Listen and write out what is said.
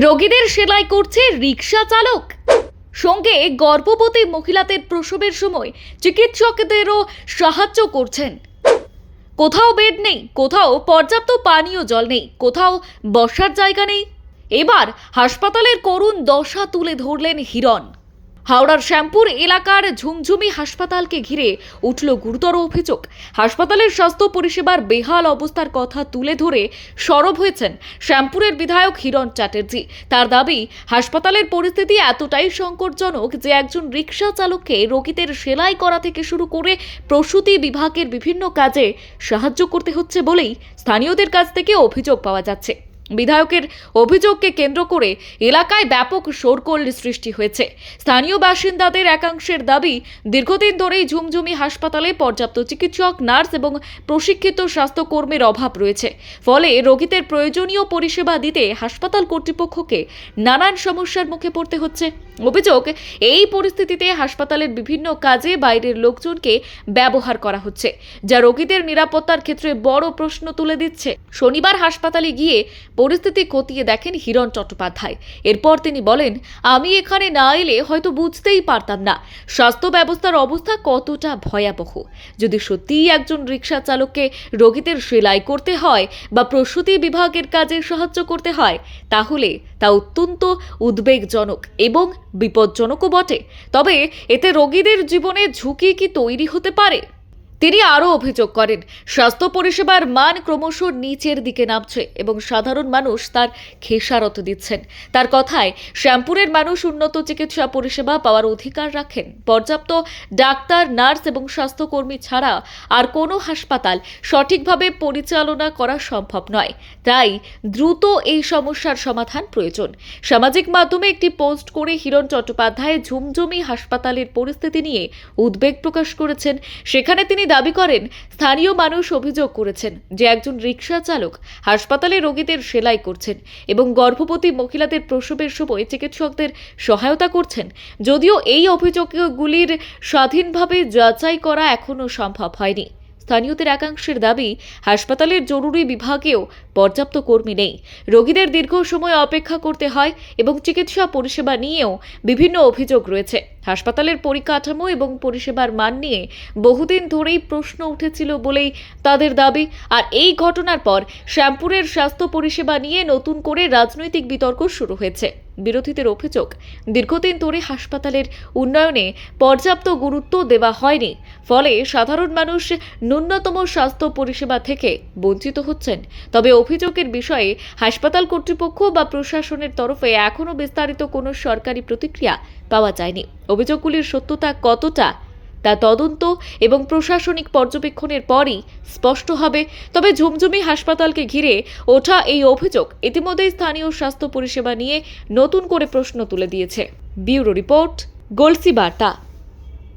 রোগীদের সেলাই করছে রিক্সা চালক, সঙ্গে গর্ভবতী মহিলাদের প্রসবের সময় চিকিৎসকদেরও সাহায্য করছেন। কোথাও বেড নেই, কোথাও পর্যাপ্ত পানীয় জল নেই, কোথাও বসার জায়গা নেই। এবার হাসপাতালের করুণ দশা তুলে ধরলেন হিরণ। হাওড়ার শ্যামপুর এলাকার ঝুমঝুমি হাসপাতালকে ঘিরে উঠল গুরুতর অভিযোগ। হাসপাতালের স্বাস্থ্য পরিষেবার বেহাল অবস্থার কথা তুলে ধরে সরব হয়েছেন শ্যামপুরের বিধায়ক হিরণ চ্যাটার্জি। তার দাবি, হাসপাতালের পরিস্থিতি এতটাই সংকটজনক যে একজন রিক্সা চালককে রোগীদের সেলাই করা থেকে শুরু করে প্রসূতি বিভাগের বিভিন্ন কাজে সাহায্য করতে হচ্ছে বলেই স্থানীয়দের কাছ থেকে অভিযোগ পাওয়া যাচ্ছে। বিধায়কের অভিযোগকে কেন্দ্র করে এলাকায় ব্যাপক শোরগোল সৃষ্টি হয়েছে। স্থানীয় বাসিন্দাদের একাংশের দাবি, দীর্ঘদিন ধরেই ঝুমঝুমি হাসপাতালে পর্যাপ্ত চিকিৎসক, নার্স এবং প্রশিক্ষিত স্বাস্থ্যকর্মীর অভাব রয়েছে। ফলে রোগীদের প্রয়োজনীয় পরিষেবা দিতে হাসপাতাল কর্তৃপক্ষকে নানান সমস্যার মুখে পড়তে হচ্ছে। অভিযোগ, এই পরিস্থিতিতে হাসপাতালের বিভিন্ন কাজে বাইরের লোকজনকে ব্যবহার করা হচ্ছে, যা রোগীদের নিরাপত্তার ক্ষেত্রে বড় প্রশ্ন তুলে দিচ্ছে। শনিবার হাসপাতালে গিয়ে পরিস্থিতি খতিয়ে দেখেন হিরণ চট্টোপাধ্যায়। এরপর তিনি বলেন, আমি এখানে না এলে হয়তো বুঝতেই পারতাম না স্বাস্থ্য ব্যবস্থার অবস্থা কতটা ভয়াবহ। যদি সত্যিই একজন রিক্সা চালককে রোগীদের সেলাই করতে হয় বা প্রসূতি বিভাগের কাজে সাহায্য করতে হয়, তাহলে তা অত্যন্ত উদ্বেগজনক এবং বিপজ্জনকও বটে। তবে এতে রোগীদের জীবনে ঝুঁকি কি তৈরি হতে পারে? তিনি আরও অভিযোগ করেন, স্বাস্থ্য পরিষেবার মান ক্রমশ নিচের দিকে নামছে এবং সাধারণ মানুষ তার খেসারত দিচ্ছেন। তার কথায়, শ্যামপুরের মানুষ উন্নত চিকিৎসা পরিষেবা পাওয়ার অধিকার রাখেন। পর্যাপ্ত ডাক্তার, নার্স এবং স্বাস্থ্যকর্মী ছাড়া আর কোনো হাসপাতাল সঠিকভাবে পরিচালনা করা সম্ভব নয়। তাই দ্রুত এই সমস্যার সমাধান প্রয়োজন। সামাজিক মাধ্যমে একটি পোস্ট করে হিরণ চট্টোপাধ্যায় ঝুমঝুমি হাসপাতালের পরিস্থিতি নিয়ে উদ্বেগ প্রকাশ করেছেন। সেখানে তিনি দাবি করেন, স্থানীয় মানুষ অভিযোগ করেছেন যে একজন রিক্সা চালক হাসপাতালে রোগীদের সেলাই করছেন এবং গর্ভবতী মহিলাদের প্রসবের সময় চিকিৎসকদের সহায়তা করছেন। যদিও এই অভিযোগগুলির স্বাধীনভাবে যাচাই করা এখনো সম্ভব হয়নি। স্থানীয়দের একাংশের দাবি, হাসপাতালের জরুরি বিভাগেও পর্যাপ্ত কর্মী নেই। রোগীদের দীর্ঘ সময় অপেক্ষা করতে হয় এবং চিকিৎসা পরিষেবা নিয়েও বিভিন্ন অভিযোগ রয়েছে। হাসপাতালের পরিকাঠামো এবং পরিষেবার মান নিয়ে বহুদিন ধরেই প্রশ্ন উঠেছিল বলেই তাদের দাবি। আর এই ঘটনার পর শ্যামপুরের স্বাস্থ্য পরিষেবা নিয়ে নতুন করে রাজনৈতিক বিতর্ক শুরু হয়েছে। বিরোধীদের অভিযোগ, দীর্ঘদিন ধরে হাসপাতালের উন্নয়নে পর্যাপ্ত গুরুত্ব দেওয়া হয়নি, ফলে সাধারণ মানুষ ন্যূনতম স্বাস্থ্য পরিষেবা থেকে বঞ্চিত হচ্ছেন। তবে অভিযোগের বিষয়ে হাসপাতাল কর্তৃপক্ষ বা প্রশাসনের তরফে এখনও বিস্তারিত কোনো সরকারি প্রতিক্রিয়া পাওয়া যায়নি। অভিযোগগুলির সত্যতা কতটা তা তদন্ত এবং প্রশাসনিক পর্যবেক্ষণের পরই স্পষ্ট হবে। তবে ঝুমঝুমি হাসপাতালকে ঘিরে ওঠা এই অভিযোগ ইতিমধ্যেই স্থানীয় স্বাস্থ্য পরিষেবা নিয়ে নতুন করে প্রশ্ন তুলে দিয়েছে। ব্যুরো রিপোর্ট, গলসি বার্তা।